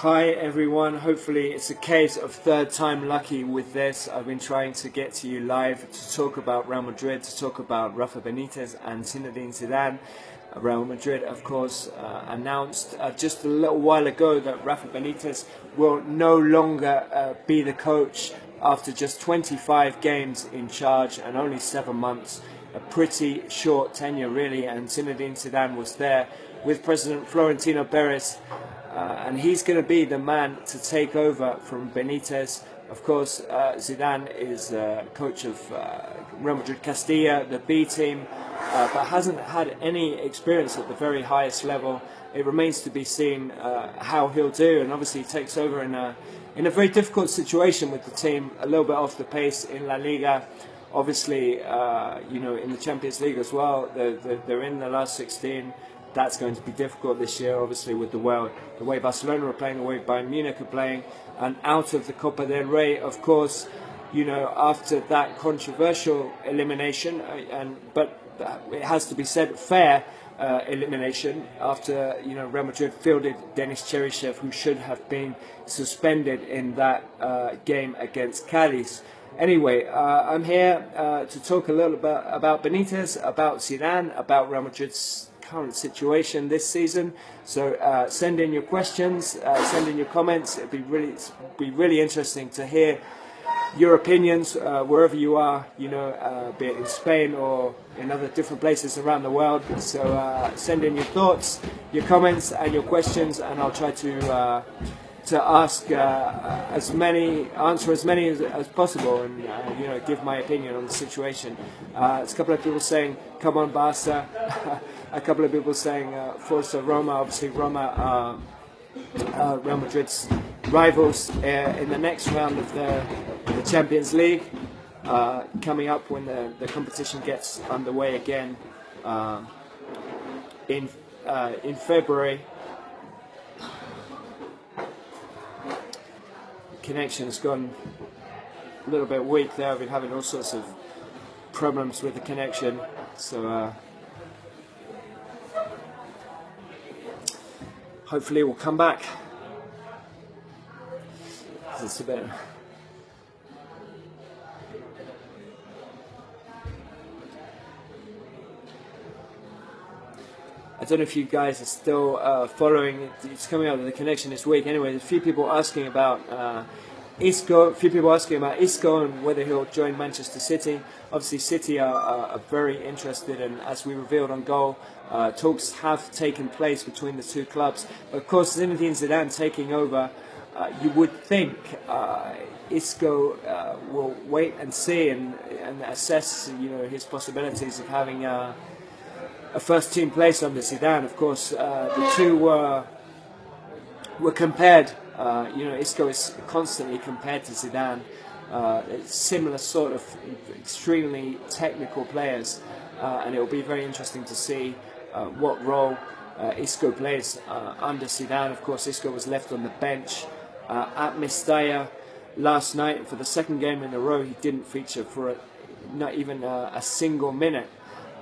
Hi everyone, hopefully it's a case of third time lucky with this. I've been trying to get to you live to talk about Real Madrid, to talk about Rafa Benitez and Zinedine Zidane. Real Madrid, of course, announced just a little while ago that Rafa Benitez will no longer be the coach after just 25 games in charge and only 7 months. A pretty short tenure really, and Zinedine Zidane was there with President Florentino Perez. And he's going to be the man to take over from Benitez. Of course, Zidane is coach of Real Madrid Castilla, the B team, but hasn't had any experience at the very highest level. It remains to be seen how he'll do, and obviously he takes over in a very difficult situation with the team, a little bit off the pace in La Liga. Obviously, in the Champions League as well, they're in the last 16. That's going to be difficult this year, obviously, with the way Barcelona are playing, the way Bayern Munich are playing, and out of the Copa del Rey, of course, after that controversial elimination, but it has to be said, fair elimination, after Real Madrid fielded Denis Cheryshev, who should have been suspended in that game against Cádiz. Anyway, I'm here to talk a little bit about Benitez, about Zidane, about Real Madrid's current situation this season. So send in your questions, send in your comments. It'd be really interesting to hear your opinions wherever you are, be it in Spain or in other different places around the world. So send in your thoughts, your comments and your questions, and I'll try to ask answer as many as possible, and give my opinion on the situation. There's a couple of people saying, "Come on, Barca." A couple of people saying, "Forza Roma." Obviously, Roma are Real Madrid's rivals in the next round of the Champions League, coming up when the competition gets underway again in February. Connection's gone a little bit weak there. I've been having all sorts of problems with the connection, so hopefully it will come back. It's a bit. I don't know if you guys are still following. It's coming out of the connection this week. Anyway, there's a few people asking about Isco. A few people asking about Isco and whether he'll join Manchester City. Obviously, City are very interested, and as we revealed on Goal, talks have taken place between the two clubs. But of course, Zinedine Zidane taking over, you would think Isco will wait and see and assess, his possibilities of having a first team place under Zidane. Of course, the two were compared. Isco is constantly compared to Zidane. It's similar sort of extremely technical players, and it will be very interesting to see what role Isco plays under Zidane. Of course, Isco was left on the bench at Mestalla last night for the second game in a row. He didn't feature for not even a single minute.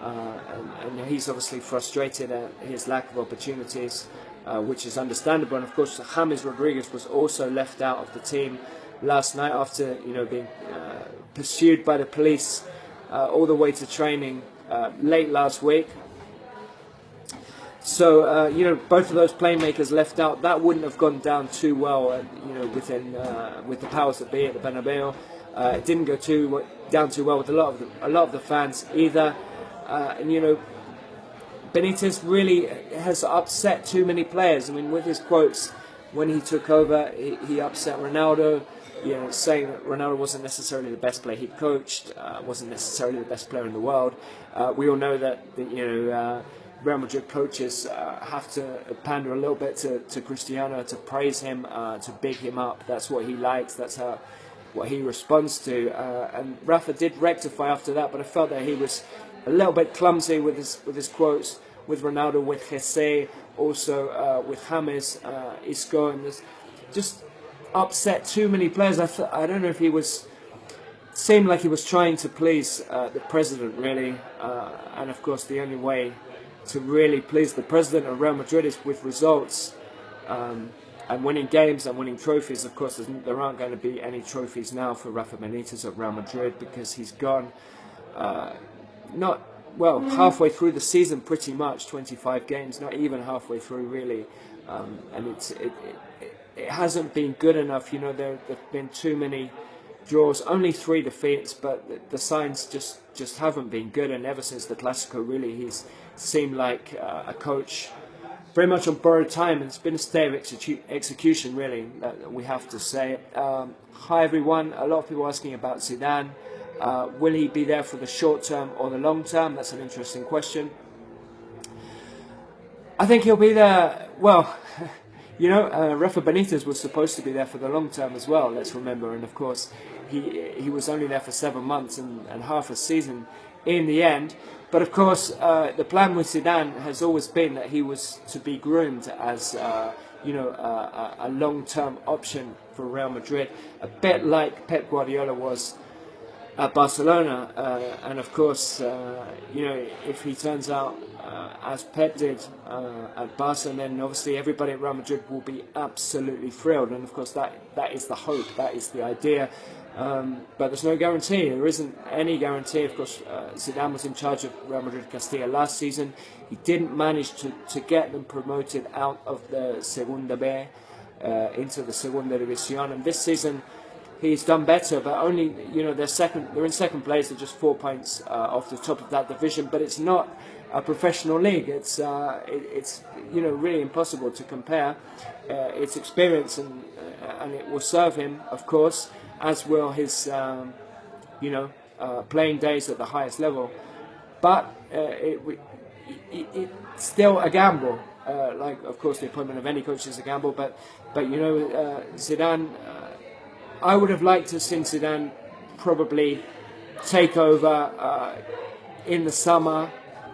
And he's obviously frustrated at his lack of opportunities, which is understandable. And of course, James Rodriguez was also left out of the team last night after being pursued by the police all the way to training late last week. So both of those playmakers left out. That wouldn't have gone down too well, with the powers that be at the Bernabeu. It didn't go down too well with a lot of the fans either. Benitez really has upset too many players. I mean, with his quotes when he took over, he upset Ronaldo, saying that Ronaldo wasn't necessarily the best player he coached, wasn't necessarily the best player in the world. We all know that Real Madrid coaches have to pander a little bit to Cristiano, to praise him, to big him up. That's what he likes. That's what he responds to. And Rafa did rectify after that, but I felt that he was a little bit clumsy with his quotes with Ronaldo, with Jesse, also with James, Isco, and just upset too many players. I don't know if he seemed like he was trying to please the president really, and of course the only way to really please the president of Real Madrid is with results. and winning games and winning trophies. Of course, there aren't going to be any trophies now for Rafa Benitez at Real Madrid because he's gone halfway through the season, pretty much 25 games, not even halfway through really, and it hasn't been good enough. You know, there've been too many draws, only 3 defeats, but the signs just haven't been good. And ever since the Clásico, really, he's seemed like a coach very much on borrowed time, and it's been a stay of execution, really, we have to say. Hi everyone, a lot of people asking about Zidane. Will he be there for the short term or the long term? That's an interesting question. I think he'll be there, well, you know, Rafa Benitez was supposed to be there for the long term as well, let's remember, and of course he was only there for 7 months and half a season in the end. But of course, the plan with Zidane has always been that he was to be groomed as, a long-term option for Real Madrid, a bit like Pep Guardiola was at Barcelona. And of course, if he turns out as Pep did at Barca, then obviously everybody at Real Madrid will be absolutely thrilled. And of course, that is the hope, that is the idea. But there's no guarantee. There isn't any guarantee. Of course, Zidane was in charge of Real Madrid Castilla last season. He didn't manage to get them promoted out of the Segunda B into the Segunda División. And this season, he's done better. But only, they're in second place. They're just 4 points off the top of that division. But it's not a professional league. It's really impossible to compare. Its experience and it will serve him, of course, as will his, playing days at the highest level. But it's still a gamble. Of course, the appointment of any coach is a gamble. But Zidane, I would have liked to have seen Zidane probably take over in the summer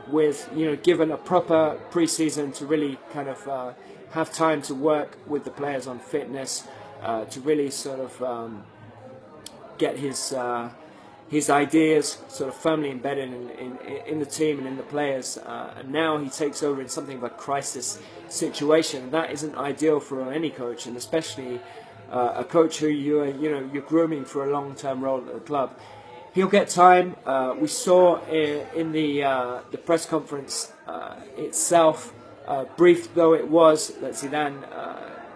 with, given a proper pre-season to really kind of have time to work with the players on fitness, to really sort of get his ideas sort of firmly embedded in the team and in the players. And now he takes over in something of a crisis situation, and that isn't ideal for any coach, and especially a coach who you're grooming for a long-term role at the club. He'll get time. We saw in the press conference itself, brief though it was, that Zidane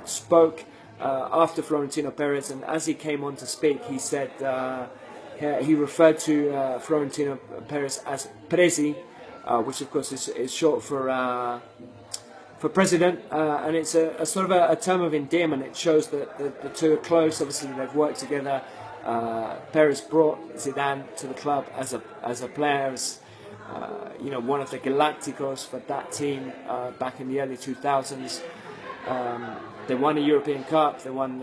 spoke after Florentino Perez, and as he came on to speak, he said he referred to Florentino Perez as Presi, which of course is short for president, and it's a sort of a term of endearment. It shows that the two are close. Obviously, they've worked together. Perez brought Zidane to the club as a player, as one of the Galacticos for that team back in the early 2000s. They won a European Cup. They won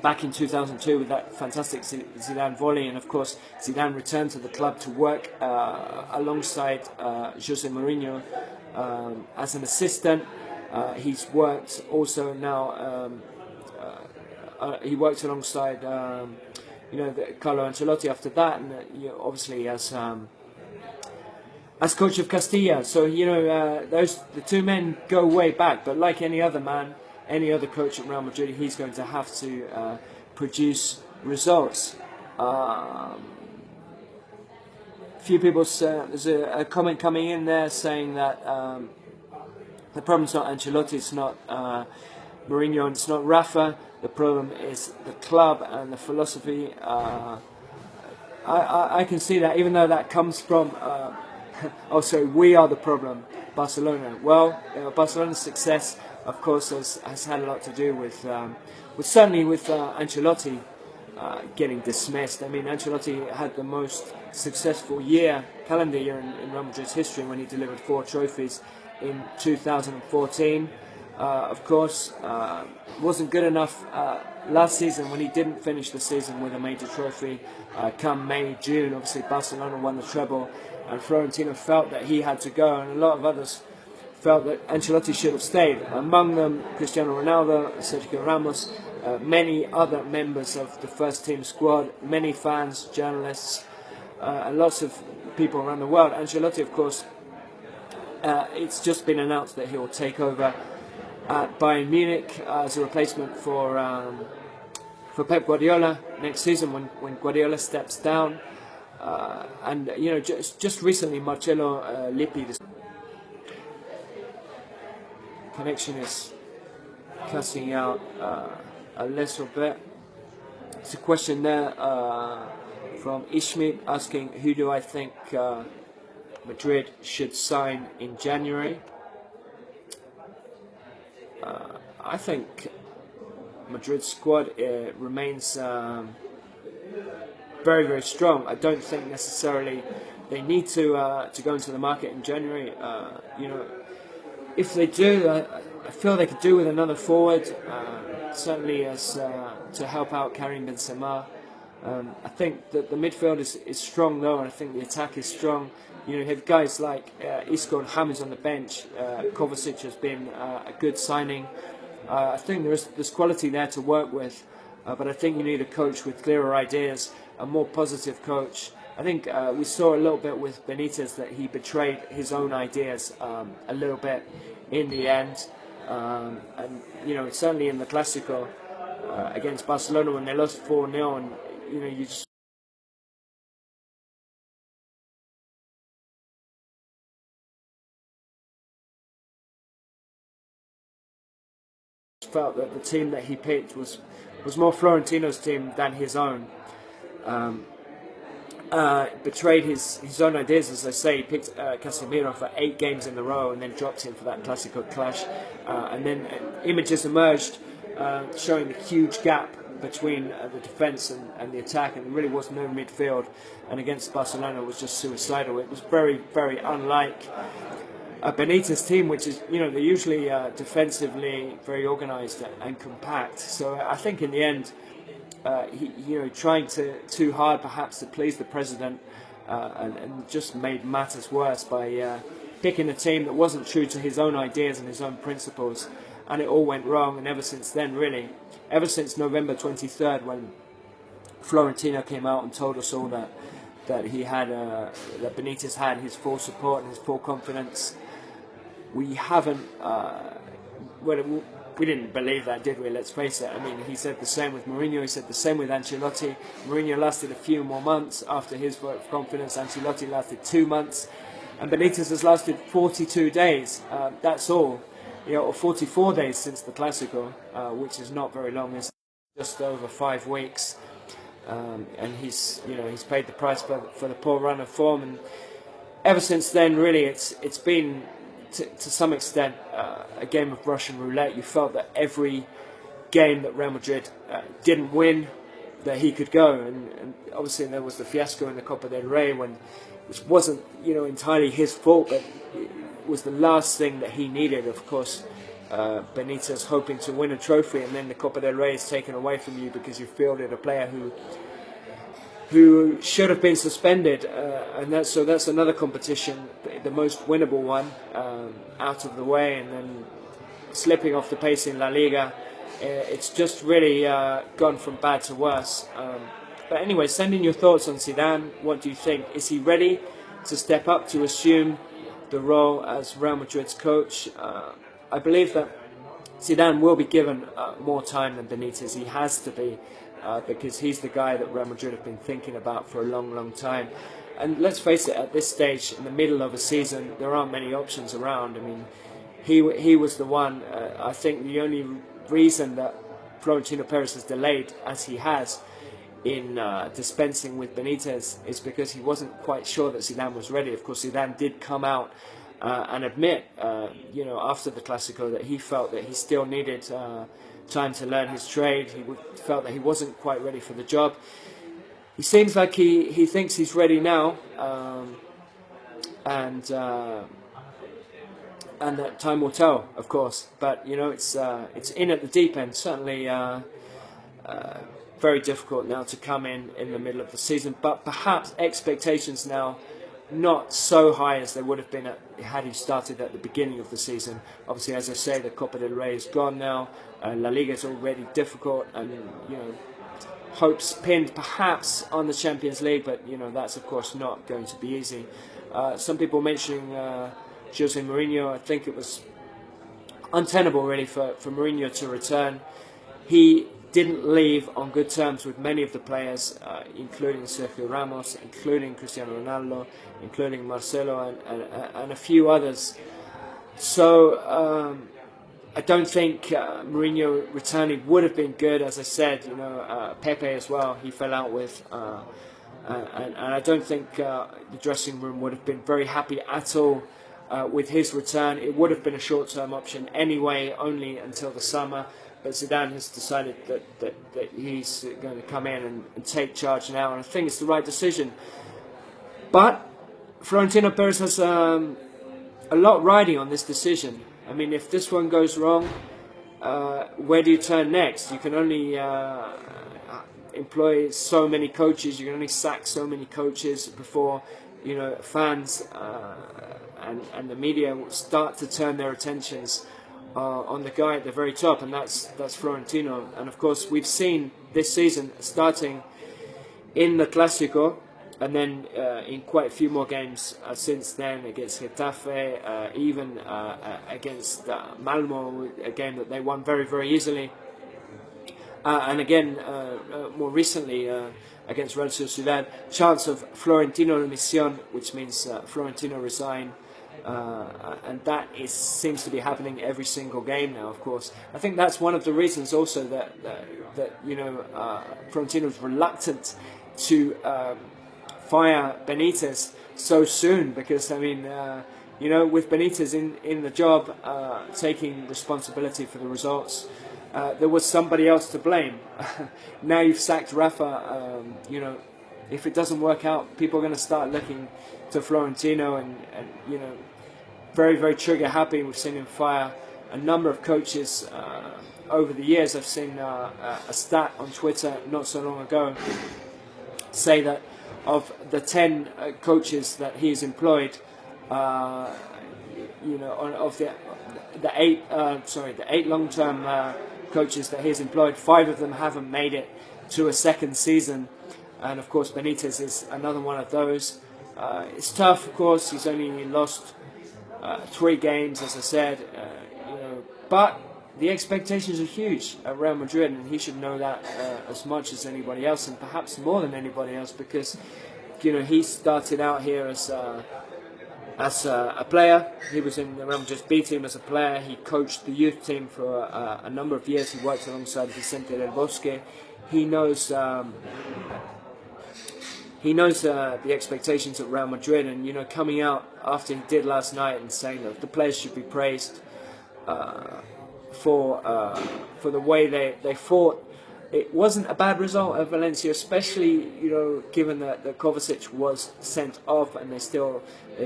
back in 2002 with that fantastic Zidane volley, and of course Zidane returned to the club to work alongside Jose Mourinho as an assistant. He's worked also now. He worked alongside Carlo Ancelotti after that, and obviously as coach of Castilla. So the two men go way back. But like any other man, any other coach at Real Madrid, he's going to have to produce results. Few people there's a comment coming in there saying that the problem's not Ancelotti, it's not Mourinho, and it's not Rafa. The problem is the club and the philosophy. I can see that, even though that comes from we are the problem, Barcelona. Well, Barcelona's success, of course, has had a lot to do with certainly with Ancelotti getting dismissed. I mean, Ancelotti had the most successful calendar year in Real Madrid's history when he delivered 4 trophies in 2014. Of course, wasn't good enough last season when he didn't finish the season with a major trophy. Come May, June, obviously Barcelona won the treble, and Florentino felt that he had to go, and a lot of others felt that Ancelotti should have stayed. Among them, Cristiano Ronaldo, Sergio Ramos, many other members of the first team squad, many fans, journalists, and lots of people around the world. Ancelotti, of course, it's just been announced that he will take over at Bayern Munich as a replacement for Pep Guardiola next season when Guardiola steps down. And you know, just recently, Marcello Lippi, the connection is cutting out a little bit. It's a question there from Ishmael asking, who do I think Madrid should sign in January? I think Madrid's squad remains very, very strong. I don't think necessarily they need to go into the market in January. You know, if they do, I feel they could do with another forward, certainly as to help out Karim Benzema. I think that the midfield is strong though, and I think the attack is strong. You know, you have guys like Isco and James on the bench. Kovacic has been a good signing. I think there's quality there to work with, but I think you need a coach with clearer ideas, a more positive coach. I think we saw a little bit with Benitez that he betrayed his own ideas a little bit in the end, and you know, certainly in the Clásico against Barcelona when they lost 4-0, and you know, you just felt that the team that he picked was more Florentino's team than his own. Betrayed his own ideas, as I say. He picked Casemiro for 8 games in a row and then dropped him for that Clásico clash. And then images emerged showing the huge gap between the defence and the attack, and there really was no midfield. And against Barcelona, it was just suicidal. It was very, very unlike a Benitez team, which is, you know, they're usually defensively very organised and compact. So I think in the end, he, you know, trying too hard perhaps to please the president, and just made matters worse by picking a team that wasn't true to his own ideas and his own principles, and it all went wrong. And ever since then, really, ever since November 23rd, when Florentino came out and told us all that he had that Benitez had his full support and his full confidence, we haven't. Well, we didn't believe that, did we? Let's face it. I mean, he said the same with Mourinho. He said the same with Ancelotti. Mourinho lasted a few more months after his vote of confidence. Ancelotti lasted 2 months, and Benitez has lasted 42 days. That's all, you know, or 44 days since the Clásico, which is not very long. It's just over 5 weeks, and he's paid the price for the poor run of form. And ever since then, really, it's been to some extent a game of Russian roulette. You felt that every game that Real Madrid didn't win, that he could go, and obviously there was the fiasco in the Copa del Rey, which wasn't, you know, entirely his fault, but it was the last thing that he needed. Of course, Benitez hoping to win a trophy, and then the Copa del Rey is taken away from you because you fielded a player who should have been suspended, and that's another competition, the most winnable one, out of the way, and then slipping off the pace in La Liga. It's just really gone from bad to worse. But anyway, send in your thoughts on Zidane. What do you think? Is he ready to step up to assume the role as Real Madrid's coach? I believe that Zidane will be given more time than Benitez. He has to be. Because he's the guy that Real Madrid have been thinking about for a long, long time. And let's face it, at this stage, in the middle of a season, there aren't many options around. I mean, he was the one. I think the only reason that Florentino Perez has delayed, as he has, in dispensing with Benitez is because he wasn't quite sure that Zidane was ready. Of course, Zidane did come out and admit, you know, after the Clásico, that he felt that he still needed time to learn his trade. He felt that he wasn't quite ready for the job. He seems like he thinks he's ready now, and that time will tell, of course. But you know, it's in at the deep end. Certainly, very difficult now to come in the middle of the season. But perhaps expectations now not so high as they would have been had he started at the beginning of the season. Obviously, as I say, the Copa del Rey is gone now. La Liga is already difficult, and you know, hopes pinned perhaps on the Champions League, but you know, that's of course not going to be easy. Some people mentioning Jose Mourinho. I think it was untenable really for Mourinho to return. He didn't leave on good terms with many of the players, including Sergio Ramos, including Cristiano Ronaldo, including Marcelo, and a few others. So I don't think Mourinho returning would have been good. As I said, Pepe as well, he fell out with, and I don't think the dressing room would have been very happy at all with his return. It would have been a short-term option anyway, only until the summer. But Zidane has decided that he's going to come in and take charge now, and I think it's the right decision. But Florentino Perez has a lot riding on this decision. I mean, if this one goes wrong, where do you turn next? You can only employ so many coaches. You can only sack so many coaches before fans and the media will start to turn their attentions on the guy at the very top, and that's Florentino. And of course, we've seen this season starting in the Clásico, and then in quite a few more games since then, against Getafe, even against Malmo, a game that they won very, very easily. And again, more recently, against Real Sociedad, chance of Florentino Dimisión, which means Florentino resign. And that seems to be happening every single game now. Of course, I think that's one of the reasons also that Florentino is reluctant to fire Benitez so soon, because I mean, with Benitez in the job, taking responsibility for the results, there was somebody else to blame. Now you've sacked Rafa. If it doesn't work out, people are going to start looking to Florentino, and very, very trigger happy. We've seen him fire a number of coaches over the years. I've seen a stat on Twitter not so long ago say that of the 10 coaches that he's employed, of the eight long-term coaches that he's employed, 5 of them haven't made it to a second season, and of course Benitez is another one of those. It's tough, of course. He's only lost 3 games, as I said, but the expectations are huge at Real Madrid, and he should know that as much as anybody else, and perhaps more than anybody else, because he started out here as a player. He was in the Real Madrid B team as a player. He coached the youth team for a number of years. He worked alongside Vicente del Bosque. He knows the expectations at Real Madrid, and coming out after he did last night and saying that the players should be praised for the way they fought. It wasn't a bad result at Valencia, especially given that Kovacic was sent off, and they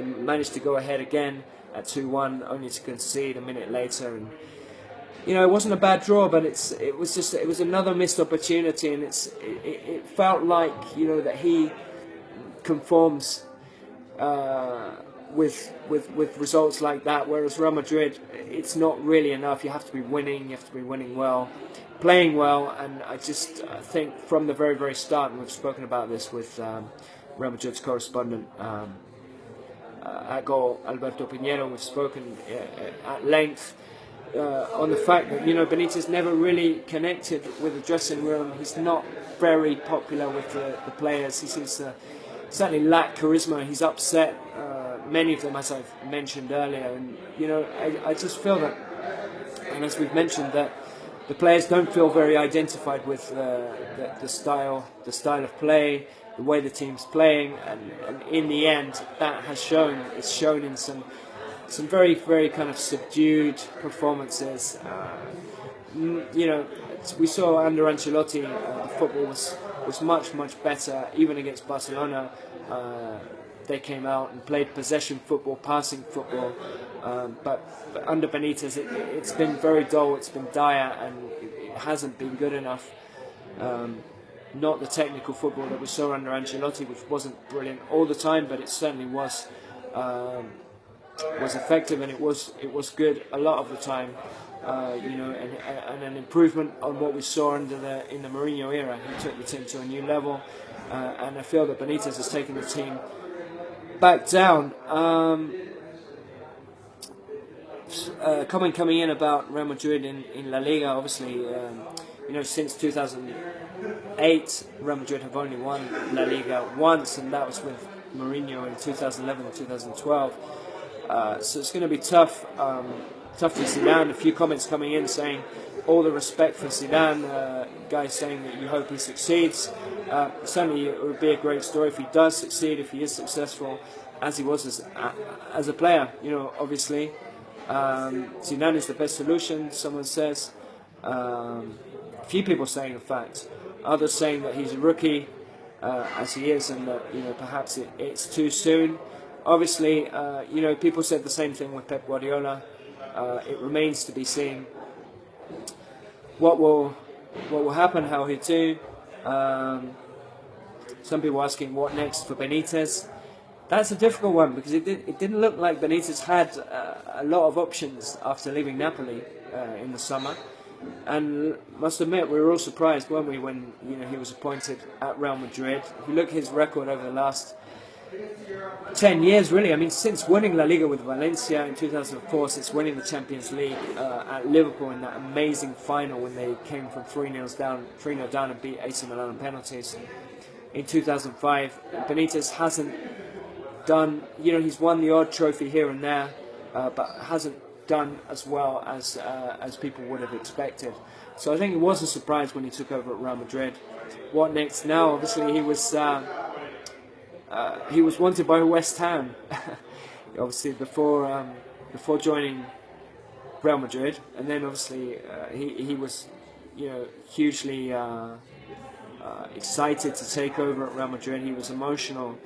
managed to go ahead again at 2-1, only to concede a minute later. And it wasn't a bad draw, but it was another missed opportunity, and it felt like that he conforms with results like that, whereas Real Madrid, it's not really enough. You have to be winning. You have to be winning well, playing well, and I just think from the very, very start, and we've spoken about this with Real Madrid's correspondent at Goal, Alberto Pinheiro. We've spoken at length on the fact that Benitez never really connected with the dressing room. He's not very popular with the players. He seems to certainly lack charisma. He's upset many of them, as I've mentioned earlier, and I just feel that, and as we've mentioned, that the players don't feel very identified with the style of play, the way the team's playing, and in the end, that has shown. It's shown in some very, very kind of subdued performances. We saw under Ancelotti, the football was much, much better, even against Barcelona. They came out and played possession football, passing football, but under Benitez, it's been very dull, it's been dire, and it hasn't been good enough. Not the technical football that we saw under Ancelotti, which wasn't brilliant all the time, but it certainly was effective, and it was good a lot of the time. And an improvement on what we saw in the Mourinho era. He took the team to a new level, and I feel that Benitez has taken the team back down. comment coming in about Real Madrid in La Liga. Obviously, you know, since 2008, Real Madrid have only won La Liga once, and that was with Mourinho in 2011 and 2012. So it's going to be tough for Zidane. A few comments coming in saying all the respect for Zidane. Guys saying that you hope he succeeds. Certainly it would be a great story if he does succeed, if he is successful as he was as a player. You know, obviously Zidane is the best solution, someone says. A few people saying, in fact, others saying that he's a rookie as he is, and that, you know, perhaps it's too soon. Obviously, you know, people said the same thing with Pep Guardiola. It remains to be seen what will happen, how he do. Some people asking what next for Benitez. That's a difficult one, because it didn't look like Benitez had a lot of options after leaving Napoli in the summer. And must admit, we were all surprised, weren't we, when, you know, he was appointed at Real Madrid. If you look at his record over the last 10 years, really, I mean, since winning La Liga with Valencia in 2004, since winning the Champions League at Liverpool in that amazing final when they came from 3-0 down and beat AC Milan on penalties in 2005, Benitez hasn't done, you know, he's won the odd trophy here and there, but hasn't done as well as people would have expected. So I think it was a surprise when he took over at Real Madrid. What next now? Obviously he was wanted by West Ham, obviously before joining Real Madrid, and then obviously he was, you know, hugely excited to take over at Real Madrid. He was emotional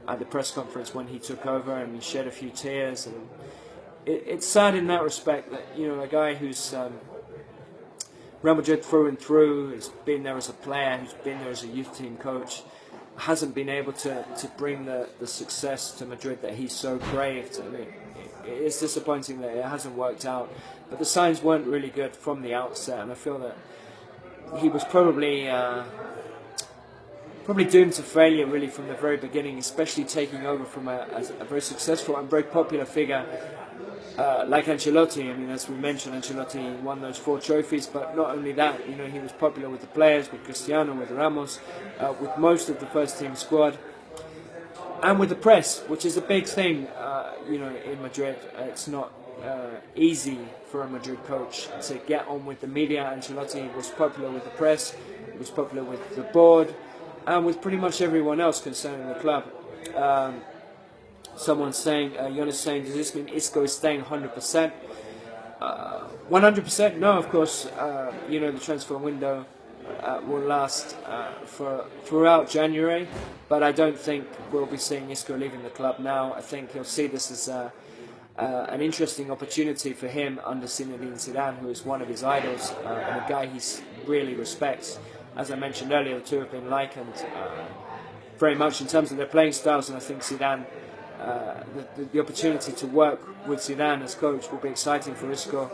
at the press conference when he took over, and he shed a few tears. And it's sad in that respect that, you know, a guy who's Real Madrid through and through, has been there as a player, who's been there as a youth team coach, hasn't been able to bring the success to Madrid that he so craved. I mean, it's disappointing that it hasn't worked out, but the signs weren't really good from the outset, and I feel that he was probably doomed to failure really from the very beginning, especially taking over from a very successful and very popular figure like Ancelotti. I mean, as we mentioned, Ancelotti won those 4 trophies, but not only that, you know, he was popular with the players, with Cristiano, with Ramos, with most of the first team squad, and with the press, which is a big thing, you know, in Madrid. It's not easy for a Madrid coach to get on with the media. Ancelotti was popular with the press, he was popular with the board, and with pretty much everyone else concerning the club. Someone's saying, Jonas saying, does this mean Isco is staying 100%? 100%? No, of course. You know, the transfer window will last throughout January, but I don't think we'll be seeing Isco leaving the club now. I think he'll see this as an interesting opportunity for him under Zinedine Zidane, who is one of his idols and a guy he really respects. As I mentioned earlier, the two have been likened very much in terms of their playing styles, and I think Zidane, the opportunity to work with Zidane as coach will be exciting for Isco.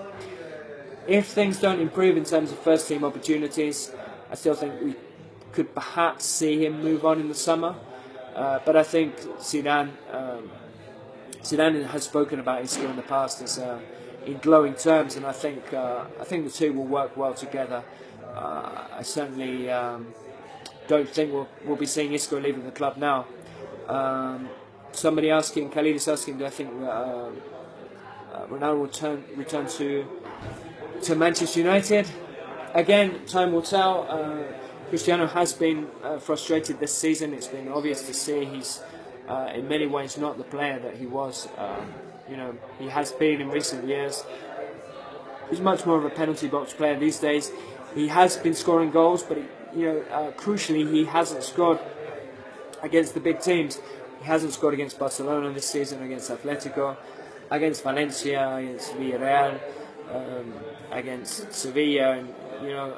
If things don't improve in terms of first team opportunities, I still think we could perhaps see him move on in the summer. But I think Zidane has spoken about Isco in the past as in glowing terms, and I think the two will work well together. I certainly don't think we'll be seeing Isco leaving the club now. Somebody asking, Khalid is asking, do I think Ronaldo will return to Manchester United? Again, time will tell. Cristiano has been frustrated this season. It's been obvious to see he's in many ways not the player that he was. You know, he has been in recent years. He's much more of a penalty box player these days. He has been scoring goals, but crucially, he hasn't scored against the big teams. He hasn't scored against Barcelona this season, against Atletico, against Valencia, against Villarreal, against Sevilla, and you know,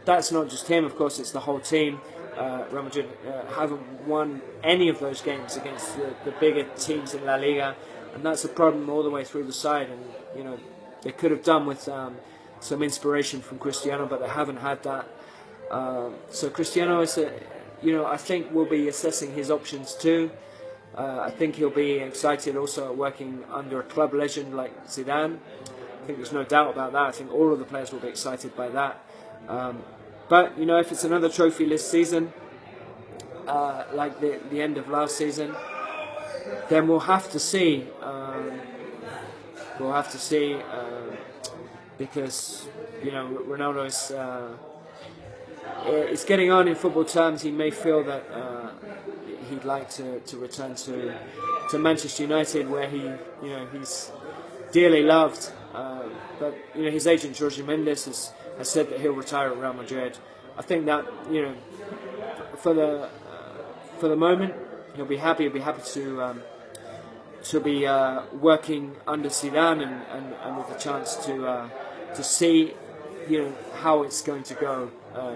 that's not just him. Of course, it's the whole team. Real Madrid haven't won any of those games against the bigger teams in La Liga, and that's a problem all the way through the side. And you know, they could have done with some inspiration from Cristiano, but they haven't had that. So Cristiano is, I think we'll be assessing his options too. I think he'll be excited also at working under a club legend like Zidane. I think there's no doubt about that. I think all of the players will be excited by that. But you know, if it's another trophy-less season, like the end of last season, then we'll have to see. We'll have to see because you know Ronaldo is it's getting on in football terms. He may feel that he'd like to return to Manchester United, where he's dearly loved. But you know, his agent Jorge Mendes has said that he'll retire at Real Madrid. I think that for the moment he'll be happy. He'll be happy to be working under Zidane and with the chance to see how it's going to go.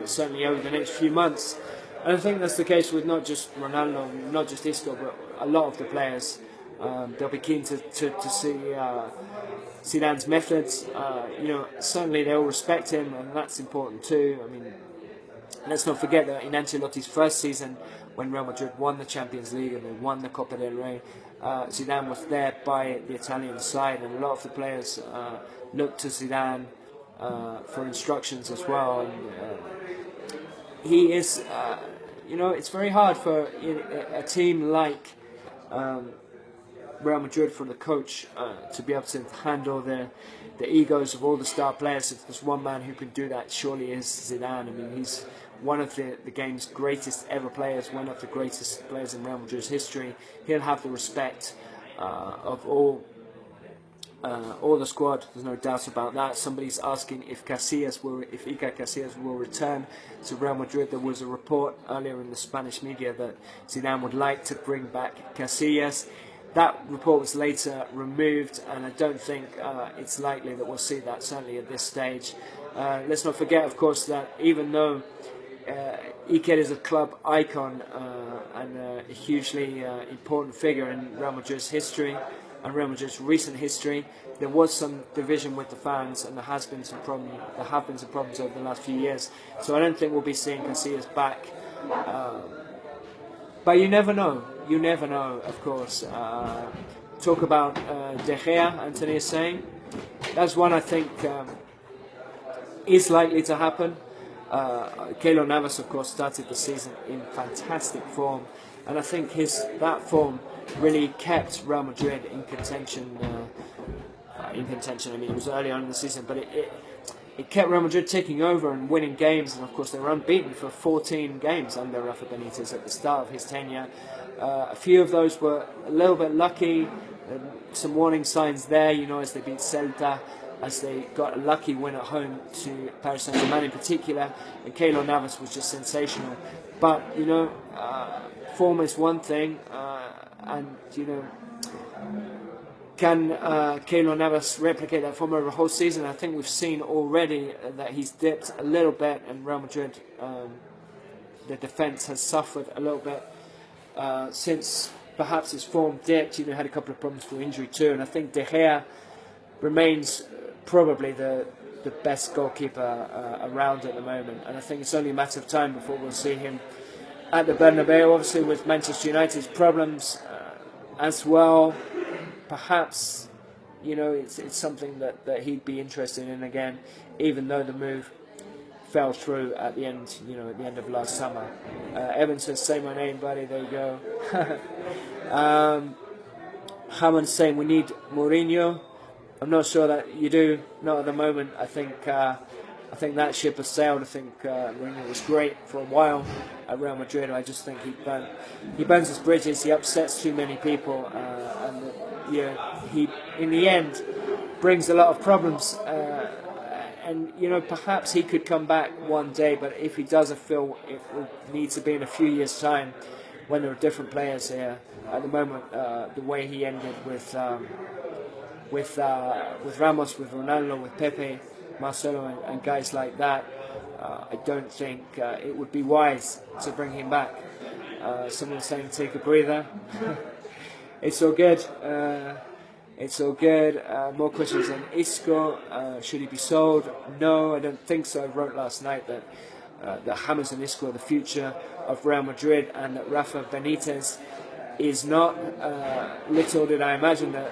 Certainly over the next few months. And I think that's the case with not just Ronaldo, not just Isco, but a lot of the players. They'll be keen to see Zidane's methods. Certainly they'll respect him, and that's important too. I mean, let's not forget that in Ancelotti's first season, when Real Madrid won the Champions League and they won the Copa del Rey, Zidane was there by the Italian side, and a lot of the players looked to Zidane for instructions as well. And he is, it's very hard for a team like Real Madrid, for the coach to be able to handle the egos of all the star players. If there's one man who can do that, surely is Zidane. I mean, he's one of the game's greatest ever players, one of the greatest players in Real Madrid's history. He'll have the respect of all the squad. There's no doubt about that. Somebody's asking if Iker Casillas will return to Real Madrid. There was a report earlier in the Spanish media that Zidane would like to bring back Casillas. That report was later removed, and I don't think it's likely that we'll see that, certainly at this stage. Let's not forget, of course, that even though Iker is a club icon and a hugely important figure in Real Madrid's history and Real Madrid's recent history, there was some division with the fans, and there have been some problems over the last few years. So I don't think we'll be seeing Casillas back. But you never know. You never know, of course. Talk about De Gea, Anthony is saying. That's one I think is likely to happen. Keylor Navas, of course, started the season in fantastic form, and I think that form really kept Real Madrid in contention. I mean, it was early on in the season, but it kept Real Madrid taking over and winning games, and of course they were unbeaten for 14 games under Rafa Benitez at the start of his tenure. A few of those were a little bit lucky, some warning signs there, as they beat Celta, as they got a lucky win at home to Paris Saint-Germain in particular, and Keylor Navas was just sensational. But, form is one thing, and, can Keylor Navas replicate that form over a whole season? I think we've seen already that he's dipped a little bit, and Real Madrid, the defence has suffered a little bit since perhaps his form dipped. Had a couple of problems through injury too, and I think De Gea remains probably the best goalkeeper around at the moment, and I think it's only a matter of time before we'll see him at the Bernabeu. Obviously with Manchester United's problems as well, perhaps it's something that he'd be interested in again, even though the move fell through at the end of last summer. Evan says, say my name, buddy. There you go. Hammond's saying we need Mourinho. I'm not sure that you do, not at the moment. I think that ship has sailed. I think Mourinho was great for a while at Real Madrid. I just think he burns his bridges. He upsets too many people, and he in the end brings a lot of problems. And perhaps he could come back one day, but if he does, I feel it will need to be in a few years' time, when there are different players here. At the moment, the way he ended with Ramos, with Ronaldo, with Pepe, Marcelo, and guys like that, I don't think it would be wise to bring him back. Someone's saying take a breather. It's all good. It's all good. More questions on Isco. Should he be sold? No, I don't think so. I wrote last night that James and Isco are the future of Real Madrid, and that Rafa Benitez is not. Little did I imagine that,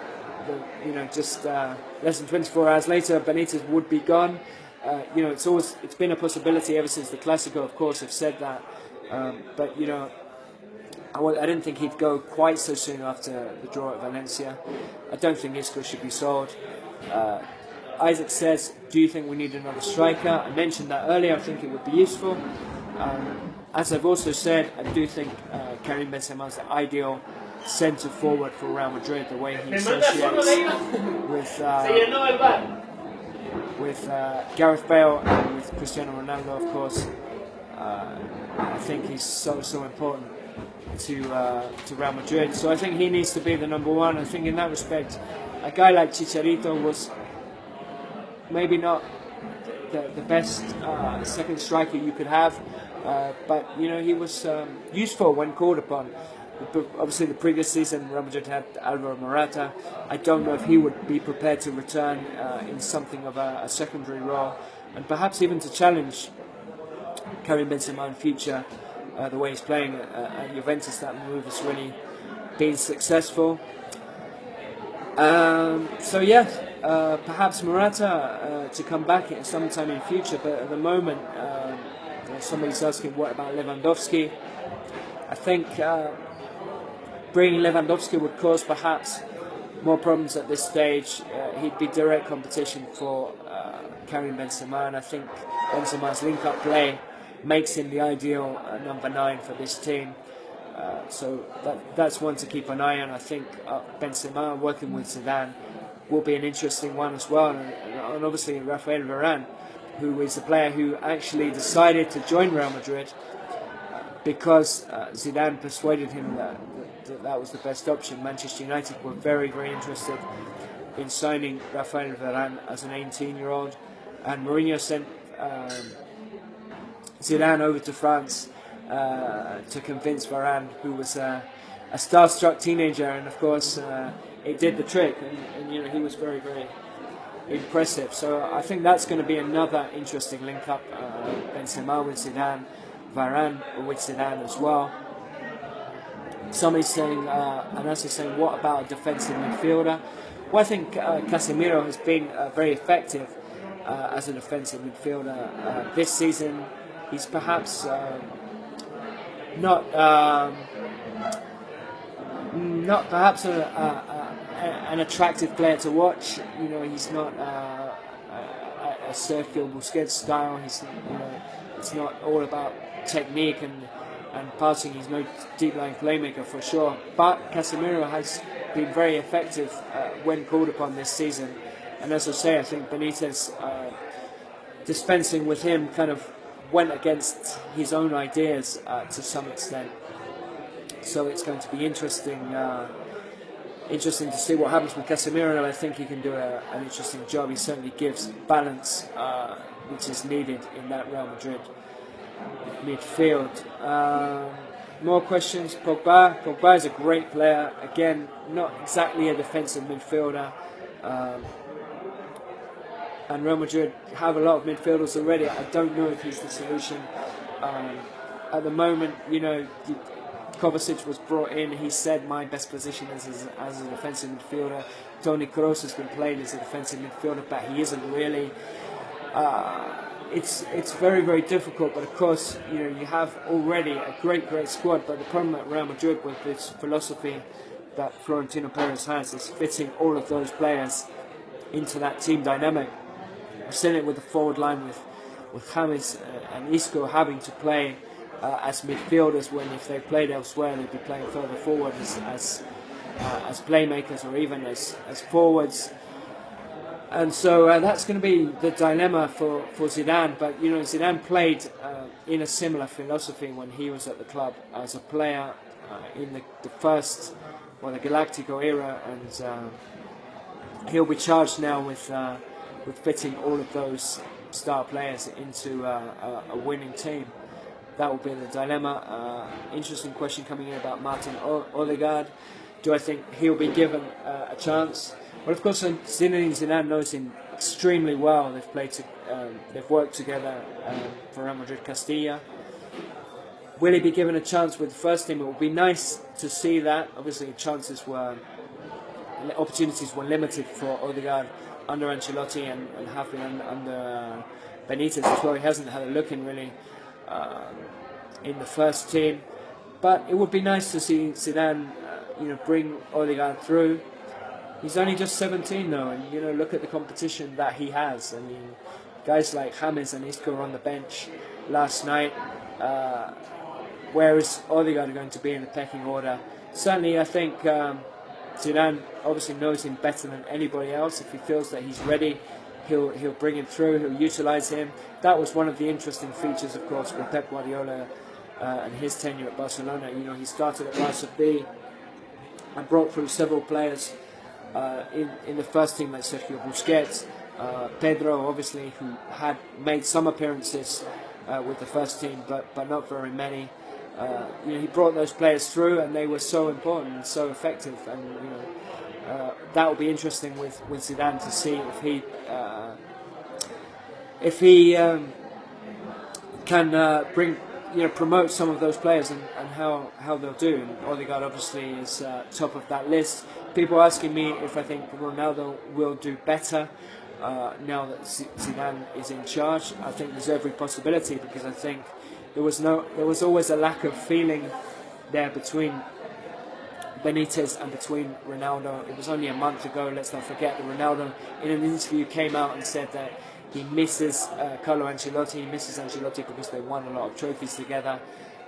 just less than 24 hours later, Benitez would be gone. It's been a possibility ever since the Clásico, of course, I've said that. But I didn't think he'd go quite so soon after the draw at Valencia. I don't think Isco should be sold. Isaac says, do you think we need another striker? I mentioned that earlier. I think it would be useful. As I've also said, I do think Karim Benzema is the ideal centre forward for Real Madrid, the way he associates with Gareth Bale and with Cristiano Ronaldo, of course. I think he's so important to Real Madrid. So I think he needs to be the number one. I think in that respect, a guy like Chicharito was maybe not the best second striker you could have, but he was useful when called upon. Obviously, the previous season, Real Madrid had Alvaro Morata. I don't know if he would be prepared to return in something of a secondary role, and perhaps even to challenge Karim Benzema in future. The way he's playing at Juventus, that move has really been successful. Perhaps Morata to come back at some time in the future, but at the moment, somebody's asking, what about Lewandowski? I think bringing Lewandowski would cause perhaps more problems at this stage. He'd be direct competition for Karim Benzema, and I think Benzema's link-up play makes him the ideal number 9 for this team. So that's one to keep an eye on. I think Benzema working with Zidane will be an interesting one as well. And obviously Rafael Varane, who is a player who actually decided to join Real Madrid because Zidane persuaded him that was the best option. Manchester United were very, very interested in signing Rafael Varane as an 18-year-old. And Mourinho sent Zidane over to France to convince Varane, who was a star-struck teenager, and of course it did the trick, and he was very, very impressive. So I think that's going to be another interesting link-up, Benzema with Zidane, Varane with Zidane as well. Somebody's saying, Anas is saying, what about a defensive midfielder? Well, I think Casemiro has been very effective as a defensive midfielder this season. He's perhaps not perhaps an attractive player to watch. He's not a Sergio Busquets style. It's not all about technique and passing. He's no deep-line playmaker for sure. But Casemiro has been very effective when called upon this season. And as I say, I think Benitez dispensing with him kind of went against his own ideas to some extent. So it's going to be interesting to see what happens with Casemiro, and I think he can do an interesting job. He certainly gives balance, which is needed in that Real Madrid midfield. More questions. Pogba is a great player. Again, not exactly a defensive midfielder. And Real Madrid have a lot of midfielders already. I don't know if he's the solution. At the moment, Kovacic was brought in. He said my best position is as a defensive midfielder. Toni Kroos has been playing as a defensive midfielder, but he isn't really. It's very, very difficult. But of course, you have already a great squad. But the problem at Real Madrid with this philosophy that Florentino Perez has is fitting all of those players into that team dynamic. I've seen it with the forward line with James and Isco having to play as midfielders, when if they played elsewhere they'd be playing further forward as playmakers or even as forwards. And so that's going to be the dilemma for Zidane. But Zidane played in a similar philosophy when he was at the club as a player in the first, the Galactico era, and he'll be charged now with fitting all of those star players into a winning team. That will be the dilemma. Interesting question coming in about Martin Odegaard. Do I think he'll be given a chance? Well, of course, Zinedine Zidane knows him extremely well. They've worked together for Real Madrid Castilla. Will he be given a chance with the first team? It would be nice to see that. Obviously, opportunities were limited for Odegaard under Ancelotti and have been under Benitez as well. He hasn't had a look in really in the first team, but it would be nice to see Zidane, bring Odegaard through. He's only just 17 though, and look at the competition that he has. I mean, guys like James and Isco were on the bench last night. Where is Odegaard going to be in the pecking order? Certainly, I think Zidane obviously knows him better than anybody else. If he feels that he's ready, he'll bring him through. He'll utilise him. That was one of the interesting features, of course, with Pep Guardiola and his tenure at Barcelona. He started at Barca B and brought through several players in the first team, like Sergio Busquets, Pedro, obviously, who had made some appearances with the first team, but not very many. He brought those players through, and they were so important and so effective. And that will be interesting with Zidane to see if he can promote some of those players and how they'll do. And Odegaard obviously is top of that list. People asking me if I think Ronaldo will do better now that Zidane is in charge. I think there's every possibility, because I think there was always a lack of feeling there between Benitez and between Ronaldo. It was only a month ago, let's not forget, that Ronaldo in an interview came out and said that he misses Carlo Ancelotti. He misses Ancelotti because they won a lot of trophies together.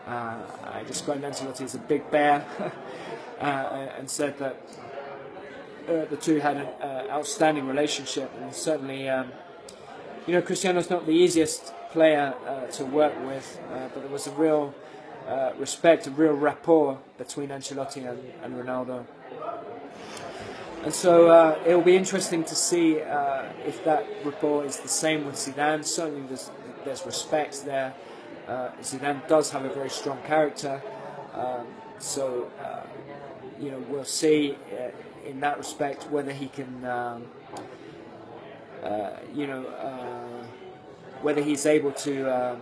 I described Ancelotti as a big bear and said that the two had an outstanding relationship, and certainly Cristiano's not the easiest player to work with, but there was a real respect, a real rapport between Ancelotti and Ronaldo. And so it will be interesting to see if that rapport is the same with Zidane. Certainly there's respect there. Zidane does have a very strong character, so we'll see in that respect whether he can whether he's able to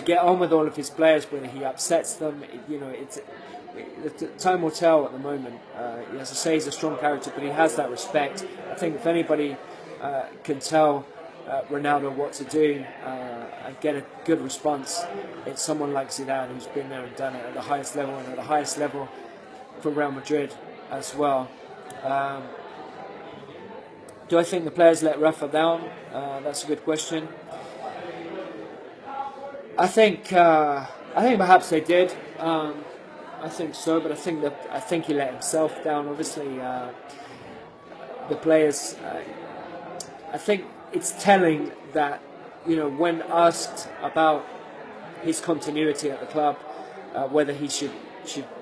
get on with all of his players, whether he upsets them. Time will tell at the moment. As I say, he's a strong character, but he has that respect. I think if anybody can tell Ronaldo what to do and get a good response, it's someone like Zidane, who's been there and done it at the highest level, and at the highest level for Real Madrid as well. Do I think the players let Rafa down? That's a good question. I think perhaps they did. I think so, but I think he let himself down. Obviously, the players. I think it's telling that when asked about his continuity at the club, whether he should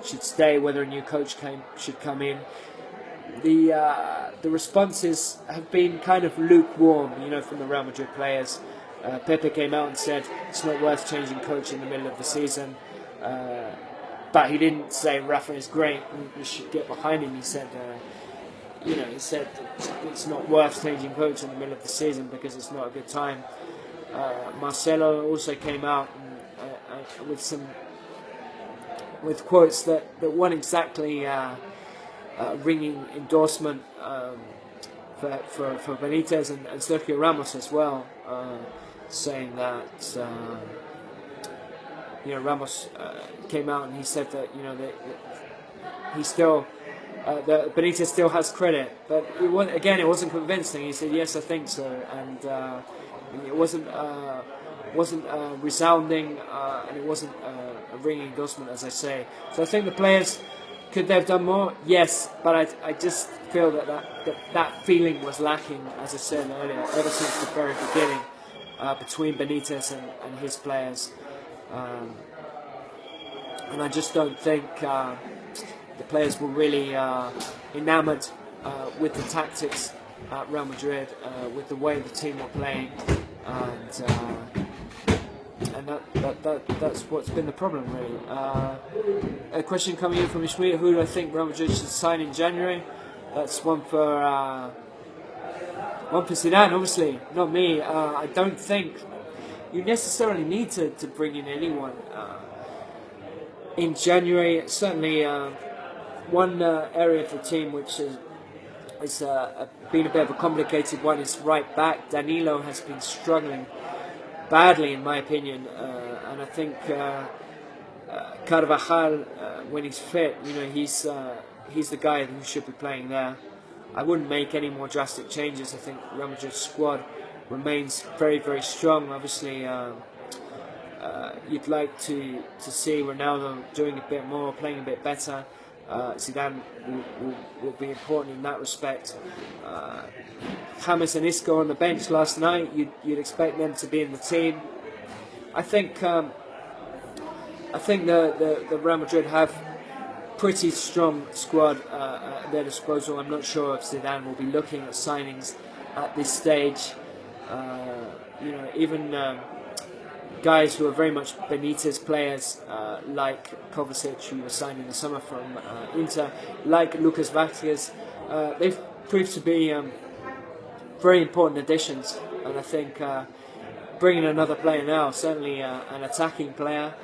stay, whether a new coach should come in, the responses have been kind of lukewarm, from the Real Madrid players. Pepe came out and said it's not worth changing coach in the middle of the season, but he didn't say Rafa is great, we should get behind him. He said, he said it's not worth changing coach in the middle of the season because it's not a good time. Marcelo also came out and, with quotes that weren't exactly a ringing endorsement for Benitez and Sergio Ramos as well, saying that Ramos came out and he said that that he still that Benitez still has credit, but it wasn't convincing. He said yes, I think so, and it wasn't resounding, and it wasn't a ringing endorsement, as I say. So I think the players, could they have done more? Yes, but I just feel that feeling was lacking, as I said earlier, ever since the very beginning, between Benitez and his players. And I just don't think the players were really enamoured with the tactics at Real Madrid, with the way the team were playing, and that's what's been the problem, really. A question coming in from Ishmael: who do I think Real Madrid should sign in January? That's one for Zidane, obviously, not me. I don't think you necessarily need to bring in anyone. in January. Certainly, one area of the team which is been a bit of a complicated one is right back. Danilo has been struggling badly, in my opinion, and I think Carvajal, when he's fit, he's the guy who should be playing there. I wouldn't make any more drastic changes. I think Real Madrid's squad remains very, very strong. Obviously, you'd like to see Ronaldo doing a bit more, playing a bit better. Zidane will be important in that respect. James and Isco on the bench last night. You'd expect them to be in the team. I think the Real Madrid have pretty strong squad at their disposal. I'm not sure if Zidane will be looking at signings at this stage. Even guys who are very much Benitez players, like Kovacic, who was signed in the summer from Inter, like Lucas Vázquez, they've proved to be very important additions. And I think bringing another player now, certainly an attacking player,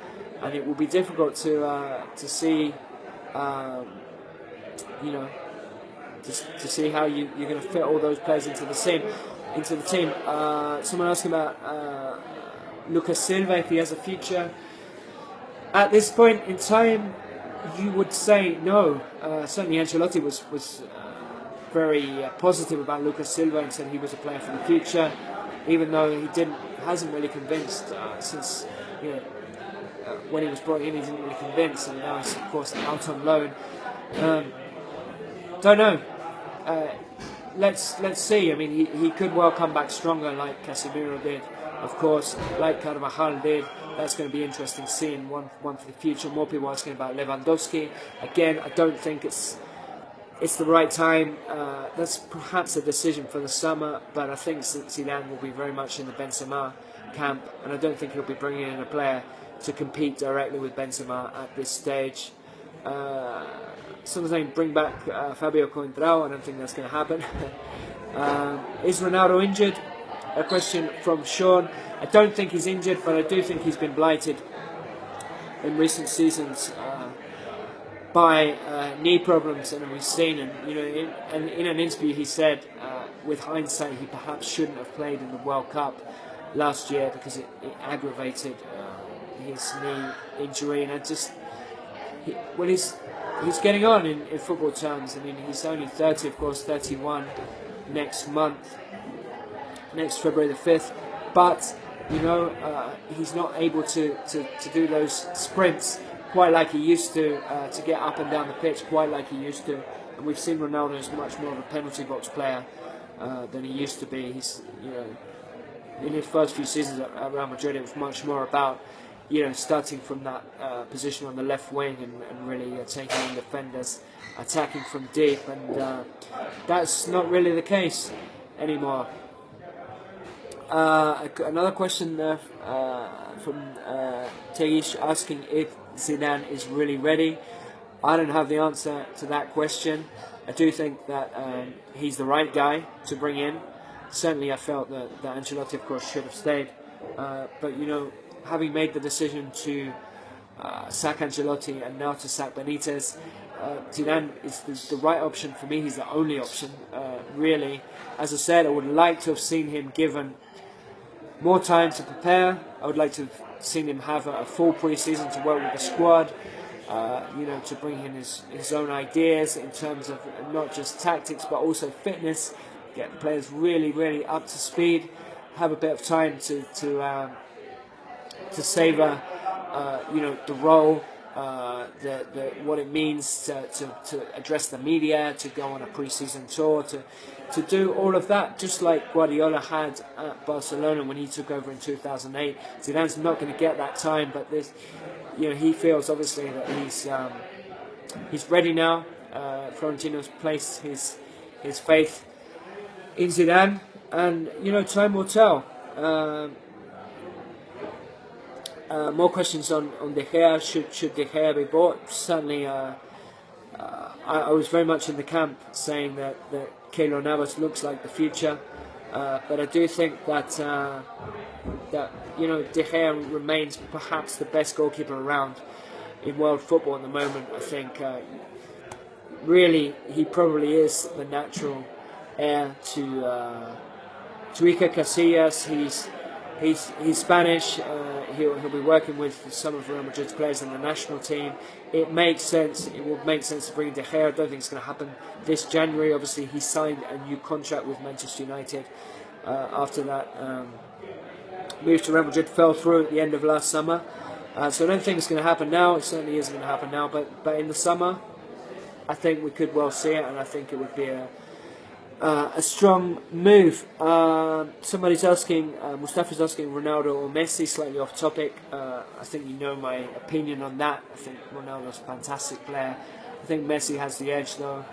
and it will be difficult to see, to see how you're going to fit all those players into the team. Someone asking about Lucas Silva, if he has a future. At this point in time, you would say no. Certainly Ancelotti was very positive about Lucas Silva and said he was a player for the future, even though he hasn't really convinced since when he was brought in. He didn't really convince, and now he's of course out on loan. Don't know. Let's see. I mean, he could well come back stronger, like Casemiro did, of course, like Carvajal did. That's going to be interesting seeing one for the future. More people asking about Lewandowski. Again, I don't think it's the right time. That's perhaps a decision for the summer, but I think Zidane will be very much in the Benzema camp, and I don't think he'll be bringing in a player to compete directly with Benzema at this stage. Sometimes bring back Fabio Coentrao. I don't think that's going to happen. Is Ronaldo injured? A question from Sean. I don't think he's injured, but I do think he's been blighted in recent seasons by knee problems, and we've seen. And in an interview, he said, with hindsight, he perhaps shouldn't have played in the World Cup last year because it aggravated his knee injury. And he's getting on in football terms. I mean, he's only 30, of course, 31 next month, next February the 5th. But he's not able to do those sprints quite like he used to get up and down the pitch quite like he used to. And we've seen Ronaldo as much more of a penalty box player than he used to be. He's in his first few seasons at Real Madrid, it was much more about starting from that position on the left wing and really taking on defenders, attacking from deep, and that's not really the case anymore. Another question from Tegish asking if Zidane is really ready. I don't have the answer to that question. I do think that he's the right guy to bring in. Certainly I felt that Ancelotti, of course, should have stayed. But having made the decision to sack Ancelotti and now to sack Benitez, Zidane is the right option for me. He's the only option, really. As I said, I would like to have seen him given more time to prepare. I would like to have seen him have a full pre-season to work with the squad, to bring in his own ideas in terms of not just tactics but also fitness, get the players really, really up to speed, have a bit of time to savour, the role, what it means to address the media, to go on a pre-season tour, to do all of that, just like Guardiola had at Barcelona when he took over in 2008. Zidane's not going to get that time, but he feels obviously that he's ready now. Florentino's placed his faith in Zidane, and time will tell. More questions on De Gea. Should De Gea be bought? Certainly, I was very much in the camp saying that Keylor Navas looks like the future, but I do think that De Gea remains perhaps the best goalkeeper around. in world football at the moment. I think really he probably is the natural heir to Iker Casillas. He's Spanish. He'll be working with some of Real Madrid's players in the national team. It makes sense. It will make sense to bring De Gea. I don't think it's going to happen this January. Obviously, he signed a new contract with Manchester United. After that move to Real Madrid fell through at the end of last summer. So I don't think it's going to happen now. It certainly isn't going to happen now. But in the summer, I think we could well see it, and I think it would be a strong move. Somebody's asking, Mustafa's asking Ronaldo or Messi, slightly off topic. I think you know my opinion on that. I think Ronaldo's a fantastic player. I think Messi has the edge though,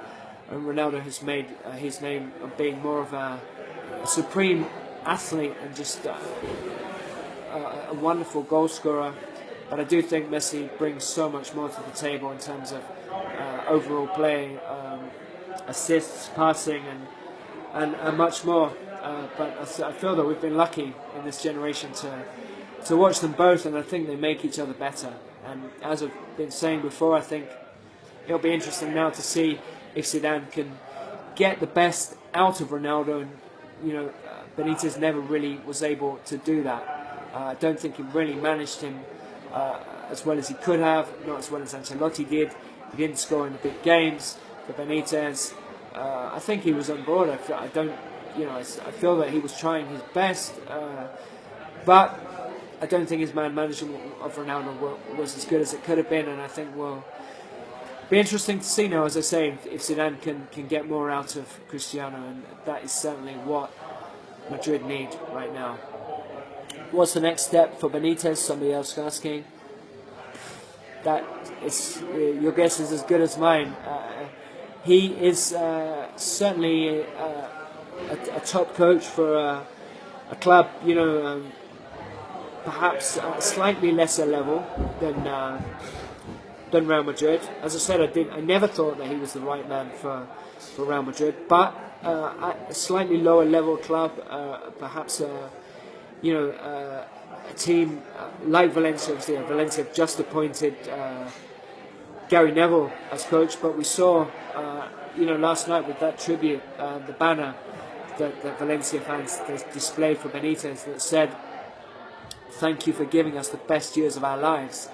and Ronaldo has made his name of being more of a supreme athlete and just a wonderful goal scorer. But I do think Messi brings so much more to the table in terms of overall play, assists, passing, and much more. But I feel that we've been lucky in this generation to watch them both, and I think they make each other better. And as I've been saying before, I think it'll be interesting now to see if Zidane can get the best out of Ronaldo. And Benitez never really was able to do that. I don't think he really managed him as well as he could have, not as well as Ancelotti did. He didn't score in the big games. But Benitez, I think he was on board. I feel that he was trying his best, but I don't think his man management of Ronaldo was as good as it could have been. And I think will be interesting to see now, as I say, if Zidane can get more out of Cristiano, and that is certainly what Madrid need right now. What's the next step for Benitez? Somebody else asking. That is, your guess is as good as mine. He is certainly a top coach for a club, perhaps a slightly lesser level than Real Madrid. As I said, I never thought that he was the right man for Real Madrid, but a slightly lower level club, perhaps a team like Valencia. Obviously, Valencia have just appointed Gary Neville as coach, but we saw last night with that tribute, the banner that Valencia fans displayed for Benitez that said, "Thank you for giving us the best years of our lives."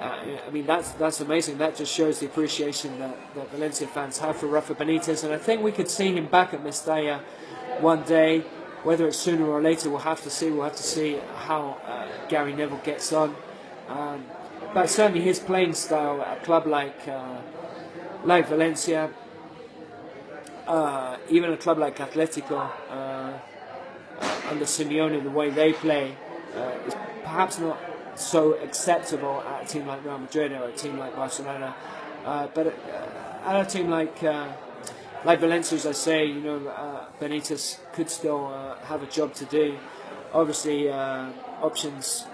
I mean, that's amazing. That just shows the appreciation that Valencia fans have for Rafa Benitez, and I think we could see him back at Mestalla one day. Whether it's sooner or later, we'll have to see. We'll have to see how Gary Neville gets on. But certainly his playing style at a club like Valencia, even a club like Atletico, under Simeone, the way they play is perhaps not so acceptable at a team like Real Madrid or a team like Barcelona. But at a team like Valencia, as I say, Benitez could still have a job to do. Obviously, options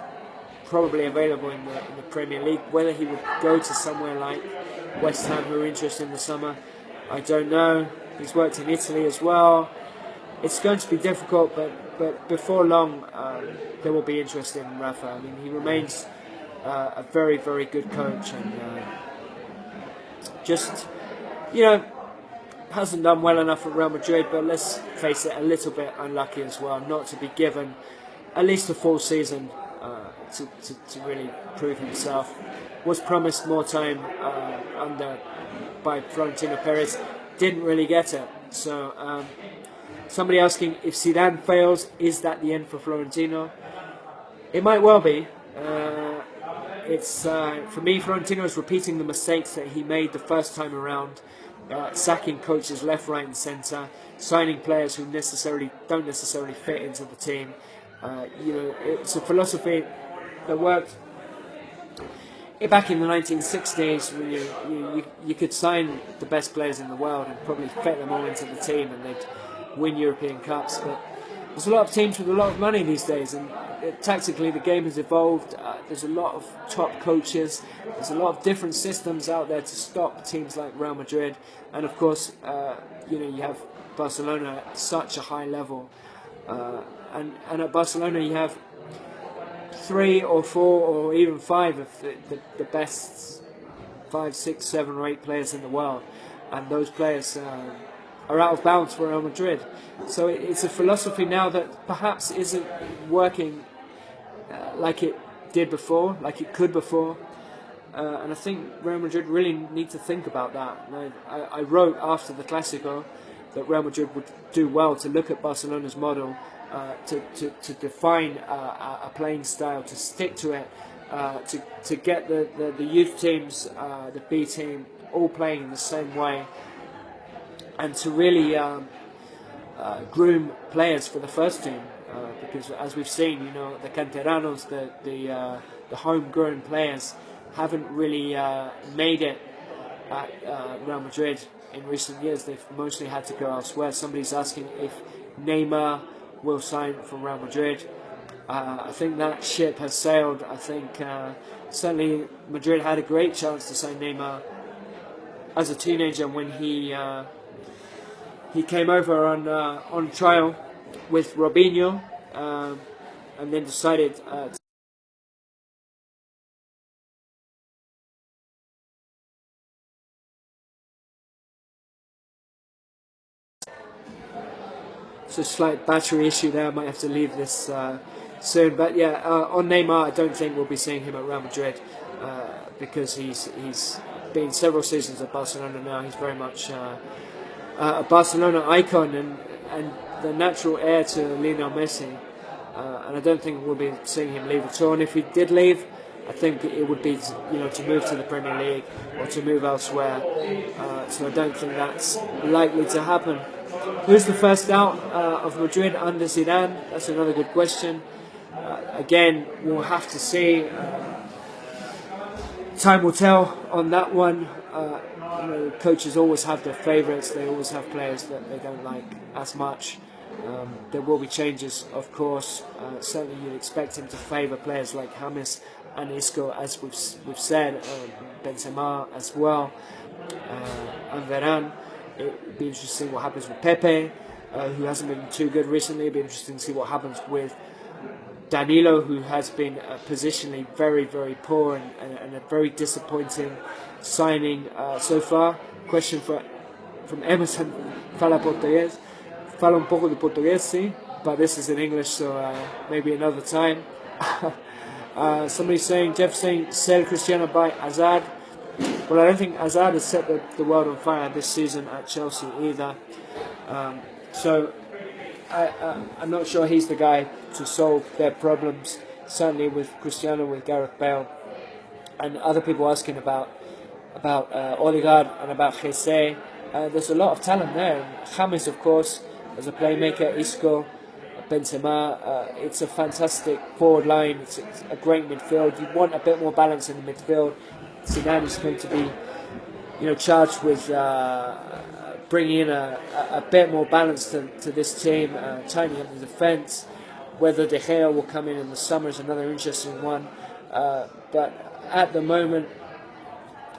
probably available in the Premier League. Whether he would go to somewhere like West Ham, who are interested in the summer, I don't know. He's worked in Italy as well. It's going to be difficult, but before long, there will be interest in Rafa. I mean, he remains a very, very good coach, and just hasn't done well enough at Real Madrid, but let's face it, a little bit unlucky as well, not to be given at least a full season to really prove himself. Was promised more time by Florentino Perez, didn't really get it. So somebody asking, if Zidane fails, is that the end for Florentino? It might well be. It's for me, Florentino is repeating the mistakes that he made the first time around. Sacking coaches left, right and centre, signing players who don't necessarily fit into the team. It's a philosophy that worked back in the 1960s, when you could sign the best players in the world and probably fit them all into the team and they'd win European Cups. But there's a lot of teams with a lot of money these days, and tactically the game has evolved. There's a lot of top coaches. There's a lot of different systems out there to stop teams like Real Madrid, and of course, you have Barcelona at such a high level, and at Barcelona you have 3 or 4 or even 5 of the best 5, 6, 7 or 8 players in the world, and those players are out of bounds for Real Madrid. So it's a philosophy now that perhaps isn't working like it did before, like it could before. And I think Real Madrid really need to think about that. I wrote after the Clásico that Real Madrid would do well to look at Barcelona's model, to define a playing style, to stick to it, to get the youth teams, the B team, all playing in the same way, and to really groom players for the first team. Because as we've seen, the canteranos, the homegrown players, haven't really made it at Real Madrid in recent years. They've mostly had to go elsewhere. Somebody's asking if Neymar will sign for Real Madrid. I think that ship has sailed. I think certainly Madrid had a great chance to sign Neymar as a teenager when he came over on trial with Robinho, and then decided it's a slight battery issue there. I might have to leave this soon. But yeah, on Neymar, I don't think we'll be seeing him at Real Madrid because he's been several seasons at Barcelona now. He's very much a Barcelona icon and the natural heir to Lionel Messi. And I don't think we'll be seeing him leave at all. And if he did leave, I think it would be to move to the Premier League or to move elsewhere. So I don't think that's likely to happen. Who's the first out of Madrid under Zidane? That's another good question. Again, we'll have to see. Time will tell on that one. Coaches always have their favourites. They always have players that they don't like as much. There will be changes, of course. Certainly, you'd expect him to favour players like James and Isco, as we've said, Benzema as well, and Varane. It would be interesting to see what happens with Pepe, who hasn't been too good recently. It'd be interesting to see what happens with Danilo, who has been positionally very, very poor and a very disappointing signing so far. Question from Emerson: Fala portugués? Fala un poco de portugués, sí, but this is in English, so maybe another time. Somebody's saying, Jeff saying, sell Cristiano by Hazard. Well, I don't think Hazard has set the world on fire this season at Chelsea either. So I'm not sure he's the guy to solve their problems. Certainly with Cristiano, with Gareth Bale, and other people asking about Odegaard and about Jesse. There's a lot of talent there. James, of course, as a playmaker, Isco, Benzema. It's a fantastic forward line. It's a great midfield. You want a bit more balance in the midfield. Zidane is going to be, charged with bringing in a bit more balance to this team, tightening up the defence. Whether De Gea will come in the summer is another interesting one. But at the moment,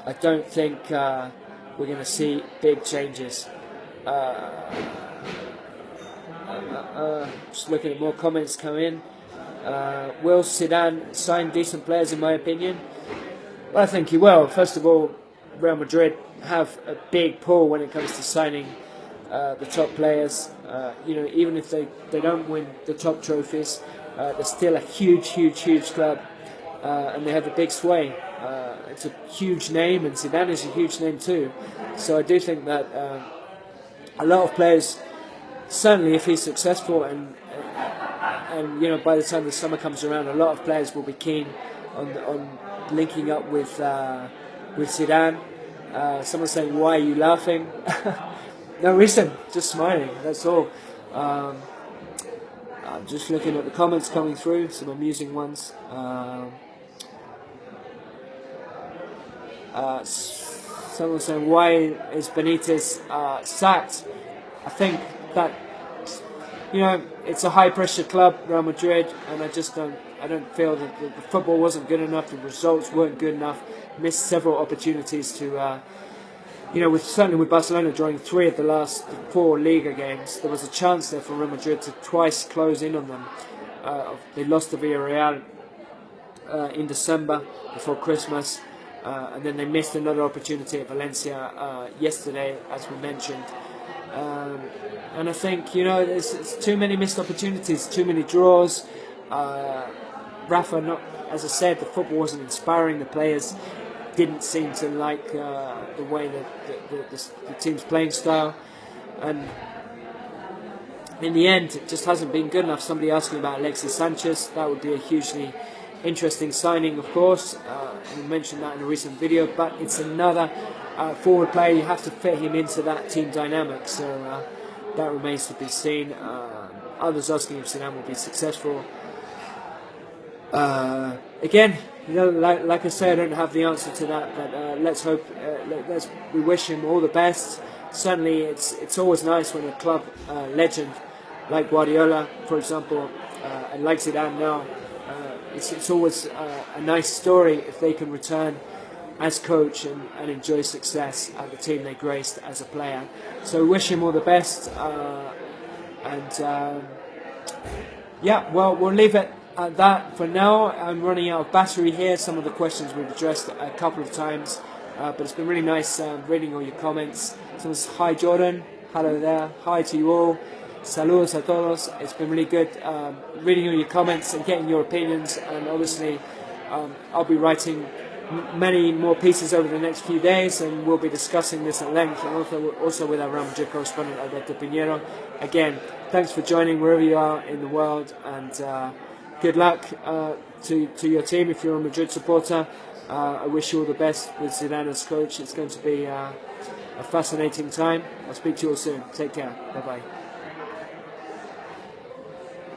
I don't think we're going to see big changes. Just looking at more comments come in. Will Zidane sign decent players, in my opinion? Well, I think he will. First of all, Real Madrid have a big pull when it comes to signing the top players. Even if they don't win the top trophies, they're still a huge club, and they have a big sway. It's a huge name, and Zidane is a huge name too. So I do think that a lot of players, certainly if he's successful, and by the time the summer comes around, a lot of players will be keen on linking up with Zidane. Someone's saying, "Why are you laughing?" No reason, just smiling. That's all. I'm just looking at the comments coming through, some amusing ones. Someone saying, why is Benitez sacked? I think that it's a high pressure club, Real Madrid, and I don't feel that the football wasn't good enough, the results weren't good enough. Missed several opportunities to certainly with Barcelona drawing 3 of the last 4 Liga games, there was a chance there for Real Madrid to twice close in on them. They lost to Villarreal in December before Christmas, and then they missed another opportunity at Valencia yesterday, as we mentioned. And I think, you know, it's too many missed opportunities, too many draws. Rafa, not, as I said, the football wasn't inspiring. The players didn't seem to like the way that the team's playing style, and in the end, it just hasn't been good enough. Somebody asking about Alexis Sanchez, that would be a hugely interesting signing, of course. We mentioned that in a recent video, but it's another forward player. You have to fit him into that team dynamic, so that remains to be seen. Others asking if Zidane will be successful. Again, you know, like I say, I don't have the answer to that, but let's hope. We wish him all the best. Certainly, it's always nice when a club legend like Guardiola, for example, and like Zidane now, it's always a nice story if they can return as coach and enjoy success at the team they graced as a player. So wish him all the best, yeah, well, we'll leave it at that for now. I'm running out of battery here. Some of the questions we've addressed a couple of times, but it's been really nice reading all your comments. Someone's, hi Jordan, hello there, hi to you all, saludos a todos. It's been really good reading all your comments and getting your opinions, and obviously I'll be writing many more pieces over the next few days, and we'll be discussing this at length, and also with our Real Madrid correspondent Alberto Pinheiro. Again, thanks for joining wherever you are in the world, and good luck to your team if you're a Madrid supporter. I wish you all the best with Zidane as coach. It's going to be a fascinating time. I'll speak to you all soon. Take care. Bye bye.